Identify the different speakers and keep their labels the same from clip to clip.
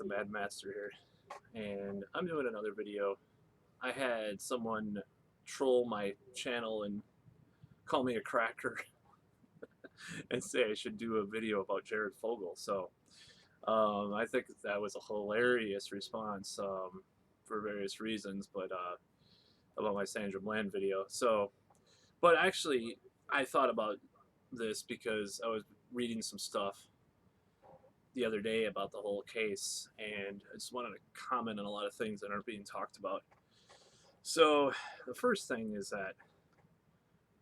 Speaker 1: the Mad Master here, and I'm doing another video. I had someone troll my channel and call me a cracker and say I should do a video about Jared Fogle. So I think that was a hilarious response for various reasons, but about my Sandra Bland video. So, but actually, I thought about this because I was reading some stuff the other day about the whole case, and I just wanted to comment on a lot of things that aren't being talked about. So the first thing is that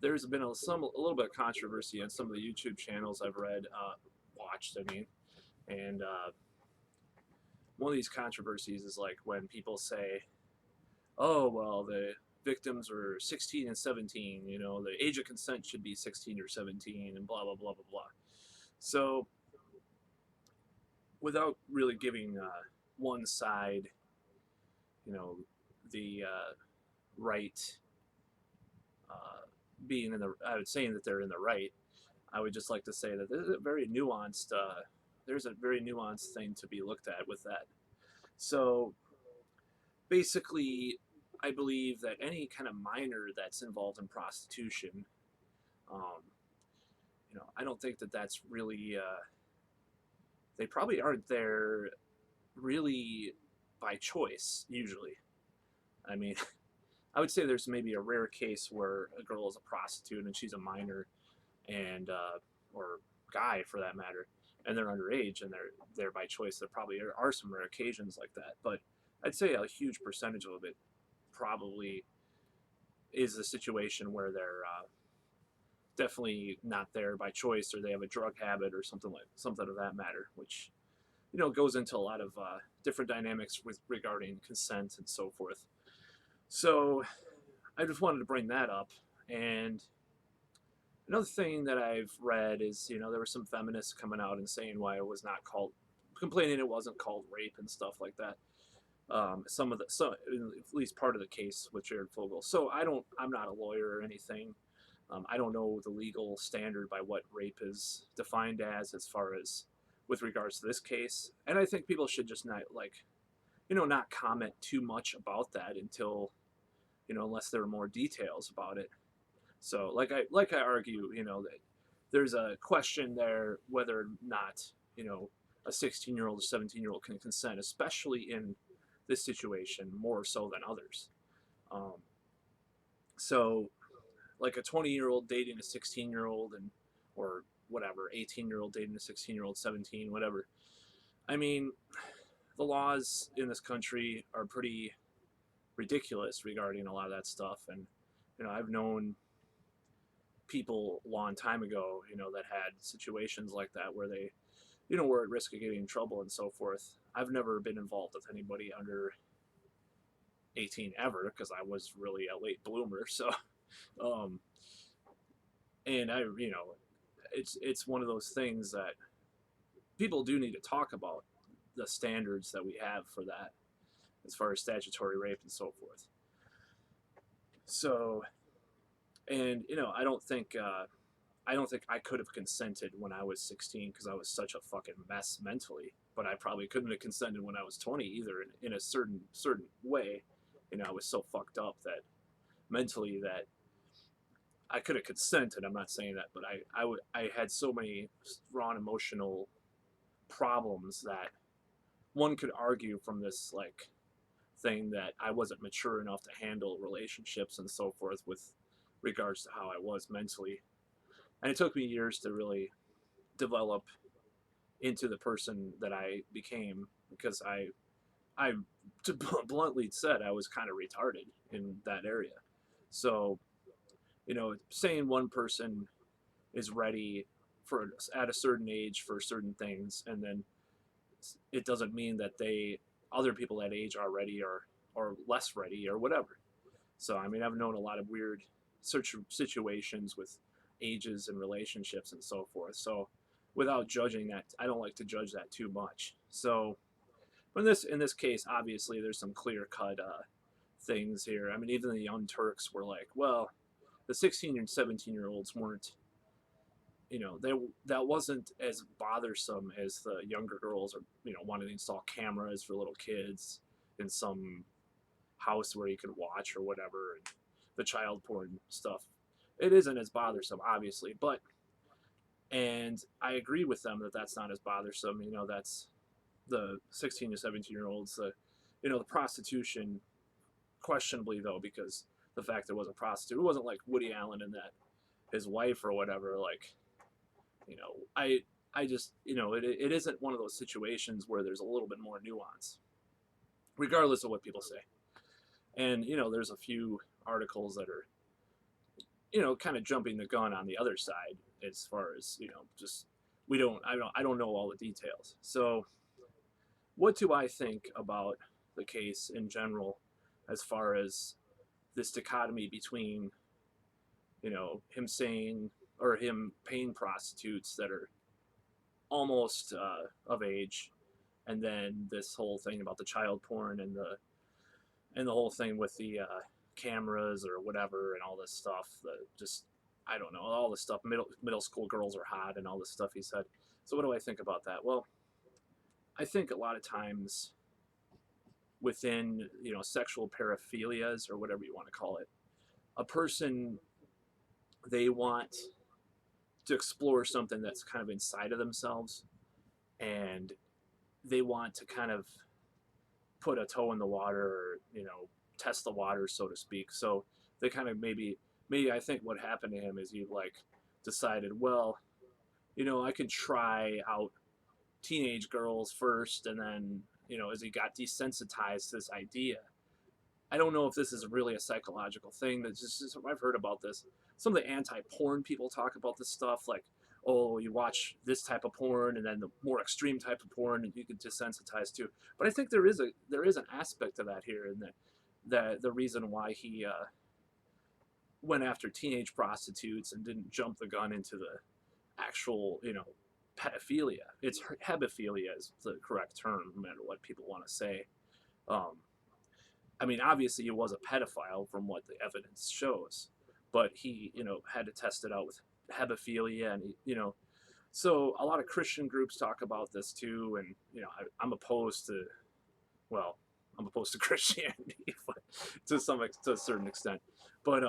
Speaker 1: there's been a little bit of controversy on some of the YouTube channels I've watched. I mean, and one of these controversies is like when people say, "Oh, well, the victims were 16 and 17. You know, the age of consent should be 16 or 17, and blah blah blah blah blah." So without really giving one side, you know, the right being in the, I would say that they're in the right. I would just like to say that there's a very nuanced thing to be looked at with that. So basically, I believe that any kind of minor that's involved in prostitution, um, I don't think that that's really, they probably aren't there really by choice usually. I mean, I would say there's maybe a rare case where a girl is a prostitute and she's a minor, and or guy for that matter, and they're underage and they're there by choice. There probably are some rare occasions like that, but I'd say a huge percentage of it probably is a situation where they're definitely not there by choice, or they have a drug habit or something of that matter, which goes into a lot of different dynamics with regarding consent and so forth. So I just wanted to bring that up. And another thing that I've read is, there were some feminists coming out and saying why it was not called, complaining it wasn't called rape and stuff like that. At least part of the case with Jared Fogle. So I'm not a lawyer or anything. I don't know the legal standard by what rape is defined as far as with regards to this case. And I think people should just not not comment too much about that until, unless there are more details about it. So like I argue, that there's a question there whether or not, a 16-year-old or 17-year-old can consent, especially in this situation more so than others. Um, so like a 20-year-old dating a 16-year-old, and or whatever, 18-year-old dating a 16-year-old, 17, whatever. I mean, the laws in this country are pretty ridiculous regarding a lot of that stuff. And I've known people a long time ago, that had situations like that where they, were at risk of getting in trouble and so forth. I've never been involved with anybody under 18 ever, because I was really a late bloomer. So, um, and it's one of those things that people do need to talk about the standards that we have for that, as far as statutory rape and so forth. So, and I don't think I could have consented when I was 16, because I was such a fucking mess mentally. But I probably couldn't have consented when I was 20 either, in a certain way. I was so fucked up that mentally that I could have consented. I'm not saying that, but I had so many strong emotional problems that one could argue from this thing that I wasn't mature enough to handle relationships and so forth with regards to how I was mentally. And it took me years to really develop into the person that I became, because I bluntly said I was kind of retarded in that area. So, saying one person is ready for at a certain age for certain things, and then it doesn't mean that other people that age are ready or less ready or whatever. So I mean, I've known a lot of weird situations with ages and relationships and so forth. So without judging that, I don't like to judge that too much. So in this case, obviously there's some clear cut things here. I mean, even the Young Turks were like, well, the 16 and 17-year-olds weren't that wasn't as bothersome as the younger girls, or wanting to install cameras for little kids in some house where you could watch or whatever, and the child porn stuff. It isn't as bothersome, obviously, but and I agree with them that that's not as bothersome. That's the 16 to 17 year olds. The prostitution, questionably though, because the fact there was a prostitute, it wasn't like Woody Allen and that his wife or whatever. Like, I just, it isn't one of those situations where there's a little bit more nuance, regardless of what people say. And there's a few articles that are kind of jumping the gun on the other side, as far as just I don't know all the details. So what do I think about the case in general, as far as this dichotomy between him saying, or him paying prostitutes that are almost of age, and then this whole thing about the child porn, and the whole thing with the cameras or whatever, and all this stuff that just, I don't know, all this stuff, middle school girls are hot and all this stuff he said. So what do I think about that? Well, I think a lot of times within sexual paraphilias, or whatever you want to call it, a person, they want to explore something that's kind of inside of themselves, and they want to kind of put a toe in the water, or test the water, so to speak. So they kind of maybe I think what happened to him is he like decided, well, I can try out teenage girls first, and then as he got desensitized to this idea. I don't know if this is really a psychological thing. That's just I've heard about this. Some of the anti-porn people talk about this stuff, like, oh, you watch this type of porn, and then the more extreme type of porn, and you get desensitized to. But I think there is an aspect to that here, and that the reason why he went after teenage prostitutes and didn't jump the gun into the actual, pedophilia. It's hebephilia is the correct term, no matter what people want to say. I mean, obviously he was a pedophile from what the evidence shows, but he, had to test it out with hebephilia, and so a lot of Christian groups talk about this too, and I'm opposed to, well, I'm opposed to Christianity, but to a certain extent, but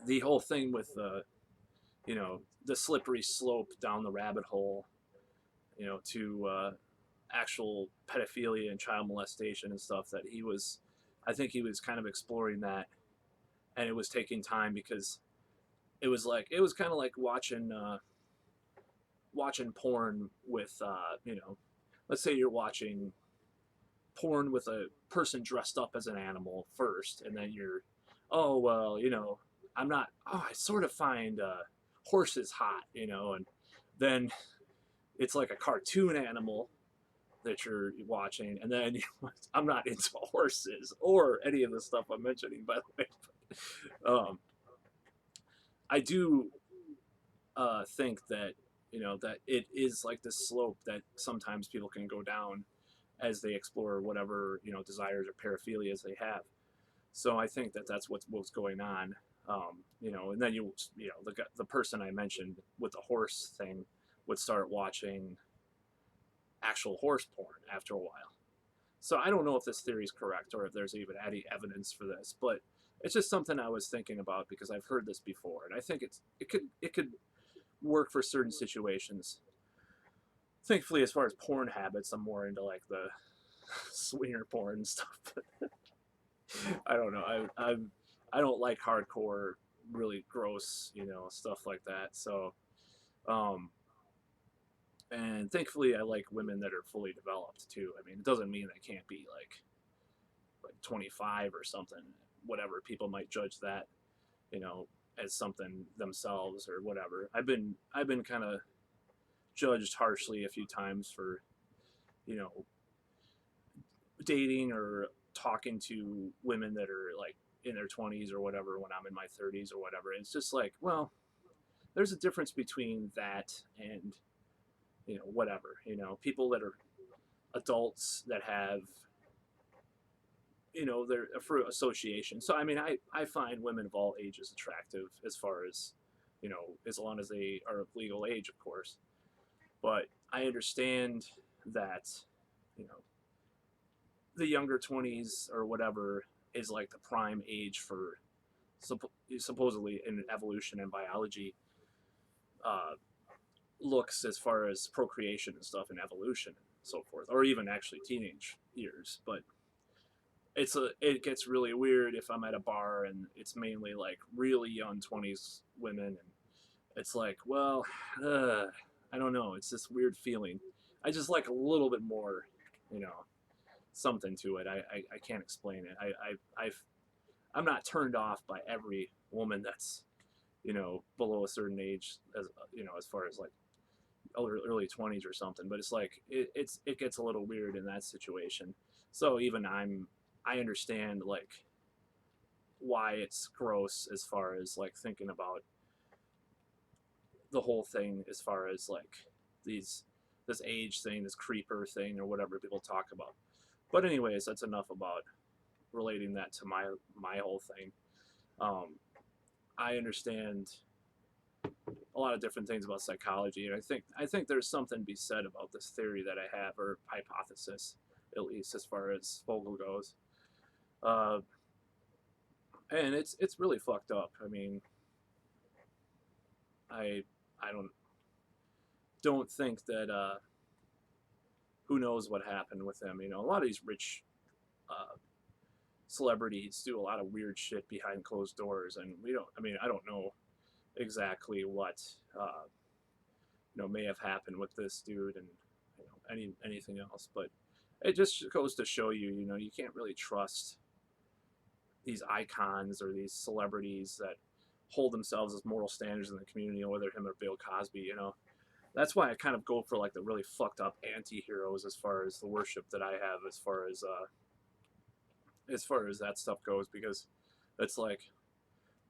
Speaker 1: the whole thing with the slippery slope down the rabbit hole, to actual pedophilia and child molestation and stuff, that I think he was kind of exploring that, and it was taking time, because it was kind of like watching porn with, let's say you're watching porn with a person dressed up as an animal first, and then you're, oh, well, I sort of find horses hot, and then it's like a cartoon animal that you're watching, and then I'm not into horses or any of the stuff I'm mentioning, by the way. I do think that that it is like this slope that sometimes people can go down as they explore whatever desires or paraphilias they have. So I think that that's what's going on. And then the person I mentioned with the horse thing would start watching actual horse porn after a while. So I don't know if this theory is correct, or if there's even any evidence for this, but it's just something I was thinking about, because I've heard this before, and I think it could work for certain situations. Thankfully, as far as porn habits, I'm more into like the swinger porn and stuff. I don't know. I don't like hardcore, really gross, stuff like that. So, and thankfully, I like women that are fully developed too. I mean, it doesn't mean they can't be like 25 or something. Whatever, people might judge that, as something themselves or whatever. I've been kind of judged harshly a few times for, dating or talking to women that are like in their 20s or whatever when I'm in my 30s or whatever. It's just like, well, there's a difference between that and, whatever, people that are adults that have, they're for association. So, I mean, I find women of all ages attractive, as far as as long as they are of legal age, of course. But I understand that, you know, the younger 20s or whatever is like the prime age for supposedly in evolution and biology uh, looks as far as procreation and stuff and evolution and so forth, or even actually teenage years. But it gets really weird if I'm at a bar and it's mainly like really young 20s women, and it's like, well, uh, I don't know. It's this weird feeling. I just like a little bit more, you know, something to it. I can't explain it. I'm not turned off by every woman that's, below a certain age, as as far as like early 20s or something. But it's like it gets a little weird in that situation. So even I understand like why it's gross as far as like thinking about the whole thing as far as like these this age thing, this creeper thing, or whatever people talk about. But anyways, that's enough about relating that to my whole thing. Um, I understand a lot of different things about psychology, and I think there's something to be said about this theory that I have, or hypothesis, at least as far as Fogle goes. Uh, and it's really fucked up. I mean, I I don't think that who knows what happened with him. A lot of these rich uh, celebrities do a lot of weird shit behind closed doors, and we don't. I mean, I don't know exactly what uh, may have happened with this dude, and anything else, but it just goes to show you, you can't really trust these icons or these celebrities that hold themselves as moral standards in the community, whether him or Bill Cosby. That's why I kind of go for like the really fucked up anti-heroes as far as the worship that I have, as far as that stuff goes, because it's like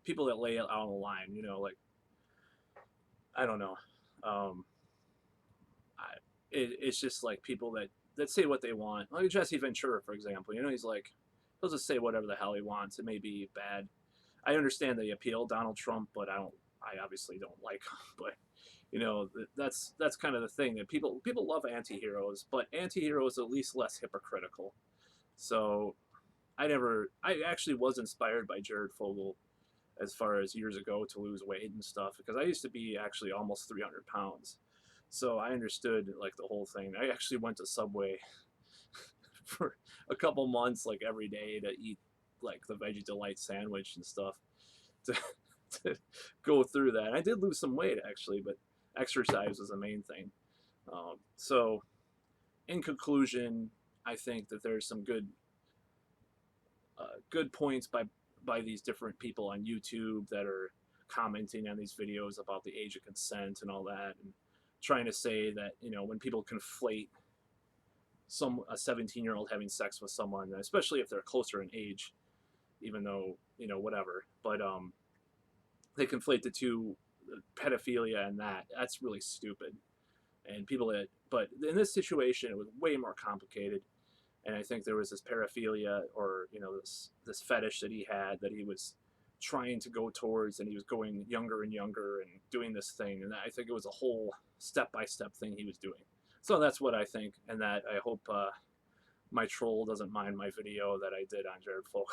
Speaker 1: people that lay it out on the line, like, I don't know. Um, it's just like people that say what they want. Like Jesse Ventura, for example. He's like, he'll just say whatever the hell he wants. It may be bad. I understand the appeal Donald Trump, but I obviously don't like him. But that's kind of the thing, that people love anti-heroes, but anti-heroes are at least less hypocritical. So I actually was inspired by Jared Fogle as far as years ago to lose weight and stuff, because I used to be actually almost 300 pounds. So I understood like the whole thing. I actually went to Subway for a couple months, like every day, to eat like the Veggie Delight sandwich and stuff to, to go through that. And I did lose some weight actually, but exercise was the main thing. So in conclusion, I think that there's some good points by these different people on YouTube that are commenting on these videos about the age of consent and all that, and trying to say that when people conflate a 17-year-old having sex with someone, especially if they're closer in age, even though whatever, but they conflate the two, pedophilia and that's really stupid. And but in this situation, it was way more complicated. And I think there was this paraphilia, or this fetish that he had, that he was trying to go towards, and he was going younger and younger and doing this thing, and I think it was a whole step-by-step thing he was doing. So that's what I think, and that I hope my troll doesn't mind my video that I did on Jared Fogle.